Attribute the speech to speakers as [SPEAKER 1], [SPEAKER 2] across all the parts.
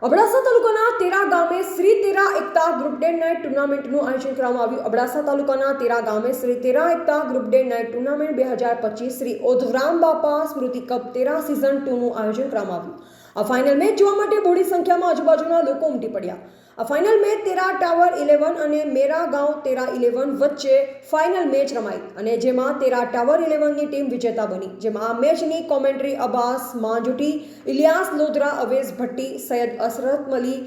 [SPEAKER 1] અબડાસા તાલુકાના તેરા ગામે Shri Tera Ekta group day night ટુર્નામેન્ટનું આયોજન કરવામાં આવ્યું। અબડાસા તાલુકાના તેરા ગામે Shri Tera Ekta group day night tournament 2025 Shri Odhavram Bapa Smriti cup તેરા સિઝન 2 નું આયોજન કરવામાં આવ્યું। આ ફાઇનલ મેચ જોવા માટે બોડી સંખ્યામાં આજુબાજુના લોકો ઉમટી પડ્યા। આ ફાઇનલ મેચ તેરા ટાવર 11 અને મેરા ગાંવ તેરા 11 વચ્ચે ફાઇનલ મેચ રમાઈ અને જેમાં તેરા ટાવર 11 ની ટીમ વિજેતા બની। જેમાં આ મેચની કોમેન્ટ્રી અબ્બાસ માંજુટી, ઇલિયાસ લોધરા, અવેશ ભટ્ટી, સૈયદ અશરફ મલી,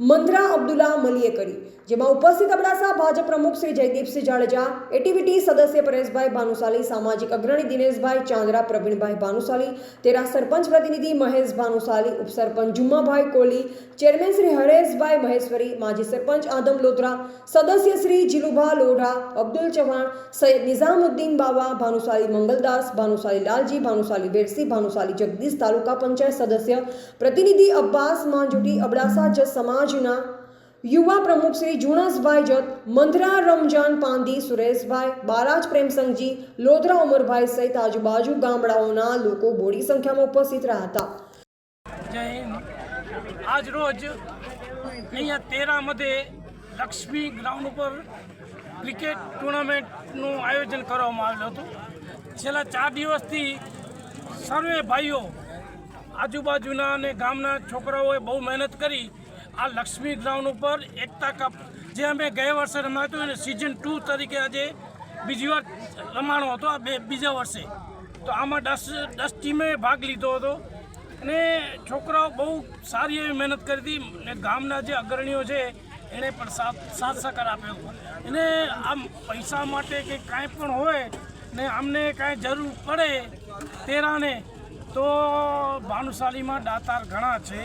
[SPEAKER 1] મંદરા અબ્દુલ્લા મલીએ કરી। જેમાં ઉપસ્થિત અબડાસા ભાજપ પ્રમુખ શ્રી જયદીપસિંહ જાડેજા, એટીવીટી સદસ્ય પરેશભાઈ ભાનુશાલી, સામાજિક અગ્રણી દિનેશભાઈ ચાંદરા, પ્રવીણભાઈ ભાનુશાલી, તેરા સરપંચ પ્રતિનિધિ મહેશ ભાનુશાલી, ઉપસરપંચ જુમ્માભાઈ કોહલી, ચેરમેન શ્રી હરેશભાઈ મહેશ્વરી, માજી સરપંચ આદમ લોધરા, સદસ્ય શ્રી જીલુભા લોઢા, અબ્દુલ ચૌહાણ, સૈયદ નિઝામુદ્દીન બાવા, ભાનુશાલી મંગલદાસ, ભાનુશાલી લાલજી, ભાનુશાલી વેરસી, ભાનુશાલી જગદીશ, તાલુકા પંચાયત સદસ્ય પ્રતિનિધિ અબ્બાસ માંજુટી, અબડાસા જત સમાજના યુવા પ્રમુખ શ્રી જુણસભાઈ જત, મંદરા રમજાન પાંદી, સુરેશભાઈ, બારાજ પ્રેમસંગજી, લોધરા ઉમરભાઈ સહિત આજુબાજુ ગામડાઓના લોકો બોડી સંખ્યામાં ઉપસ્થિત રહ્યા હતા।
[SPEAKER 2] જય હિન્દ। આજ રોજ અહીંયા તેરાमध्ये લક્ષ્મી ગ્રાઉન્ડ ઉપર ક્રિકેટ ટુર્નામેન્ટનું આયોજન કરવામાં આવેલું હતું। છેલ્લા 4 દિવસથી સર્વે ભાઈઓ આજુબાજુના અને ગામના છોકરાઓએ બહુ મહેનત કરી આ લક્ષ્મી ગ્રાઉન્ડ ઉપર એકતા કપ જે અમે ગયા વર્ષે રમાયું હતું એને સિઝન 2 તરીકે આજે બીજી વાર રમાણો હતો આ બીજા વર્ષે। તો આમાં 10 ટીમે ભાગ લીધો હતો અને છોકરાઓ બહુ સારી એવી મહેનત કરી હતી અને ગામના જે અગ્રણીઓ છે એણે પણ સાથ સહકાર આપ્યો। એને આમ પૈસા માટે કે કાંઈ પણ હોય ને અમને કાંઈ જરૂર પડે તેરાને તો ભાનુશાલીમાં દાતાર ઘણા છે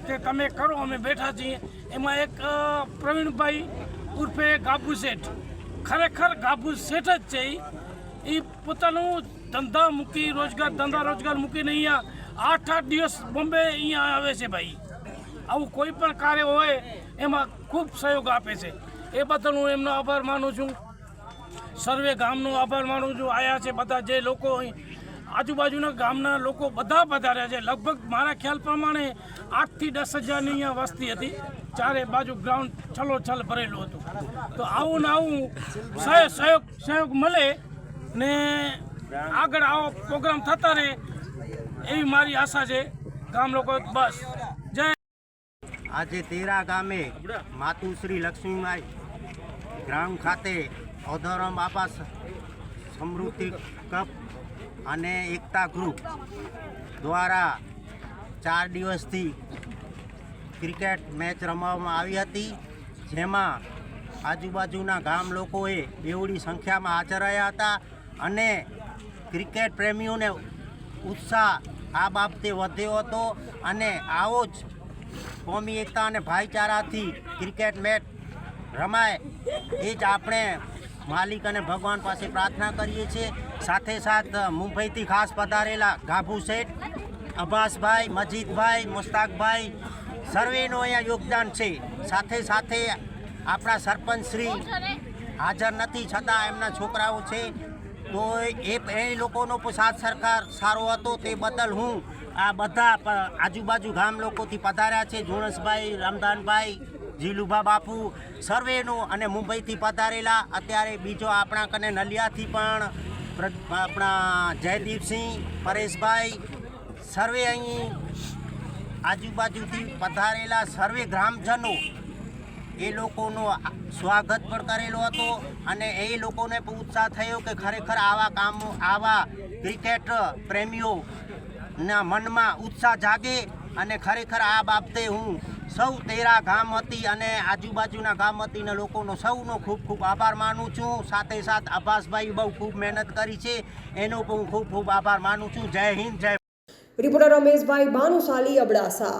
[SPEAKER 2] કે તમે કરો, અમે બેઠા છીએ। એમાં એક પ્રવીણભાઈ ઉર્ફે ગાભુ શેઠ, ખરેખર ગાભુ શેઠ જ છે। એ પોતાનું ધંધા રોજગાર મૂકીને અહીંયા 8 દિવસ બોમ્બે અહીંયા આવે છે ભાઈ। આવું કોઈ પણ કાર્ય હોય એમાં ખૂબ સહયોગ આપે છે। એ બદલ હું એમનો આભાર માનું છું, સર્વે ગામનો આભાર માનું છું। આવ્યા છે બધા જે લોકો આજુબાજુના ગામના લોકો બધા પધાર્યા છે। લગભગ મારા ખ્યાલ પ્રમાણે 8 થી 10 હજારની અહીંયા વસ્તી હતી। ચારે બાજુ ગ્રાઉન્ડ છલોછલ ભરેલું હતું। તો આવું ને આવું સહયોગ મળે ને આગળ આવો પ્રોગ્રામ થતા રહે એવી મારી આશા છે ગામ લોકો। બસ જય।
[SPEAKER 3] આજે તેરા ગામે માતુશ્રી લક્ષ્મીબાઈ ગ્રાઉન્ડ ખાતે ઓધવરામ બાપા સ્મૃતિ કપ અને એકતા ગ્રુપ દ્વારા 4 દિવસથી ક્રિકેટ મેચ રમવામાં આવી હતી। જેમાં આજુબાજુના ગામ લોકોએ બેવડી સંખ્યામાં હાજર રહ્યા હતા અને ક્રિકેટ પ્રેમીઓને ઉત્સાહ આ બાબતે વધ્યો હતો અને આવો જ કોમી એકતા અને ભાઈચારાથી ક્રિકેટ મેચ રમાય એ જ આપણે માલિક અને ભગવાન પાસે પ્રાર્થના કરીએ છીએ। સાથે સાથ મુંબઈથી ખાસ પધારેલા ગાભુ શેઠ, અબ્બાસભાઈ, મજીદભાઈ, મુસ્તાકભાઈ સર્વેનું અહીંયા યોગદાન છે। સાથે સાથે આપણા સરપંચ શ્રી હાજર નથી છતાં એમના છોકરાઓ છે તો એ લોકોનો સાથ સરકાર સારો હતો। તે બદલ હું આ બધા આજુબાજુ ગામ લોકોથી પધાર્યા છે જુણસભાઈ, રામદાનભાઈ, જીલુભા બાપુ સર્વેનું અને મુંબઈથી પધારેલા અત્યારે બીજો આપણા કને નલિયાથી પણ આપણા જયદીપસિંહ, પરેશભાઈ સર્વે અહીં આજુબાજુથી પધારેલા સર્વે ગ્રામજનો એ લોકોનો સ્વાગત પણ કરેલો હતો અને એ લોકોને પણ ઉત્સાહ થયો કે ખરેખર આવા કામો આવા ક્રિકેટ પ્રેમીઓના મનમાં ઉત્સાહ જાગે અને ખરેખર આ બાબતે હું સૌ તેરા ગામ વતી અને આજુબાજુના ગામ વતીના લોકોનો સૌનો ખૂબ ખૂબ આભાર માનું છું। સાથે સાથ અબ્બાસભાઈ બહુ ખૂબ મહેનત કરી છે એનો પણ હું ખૂબ ખૂબ આભાર માનું છું। જય હિન્દ, જય।
[SPEAKER 1] રિપોર્ટર રમેશભાઈ ભાનુશાલી, અબડાસા।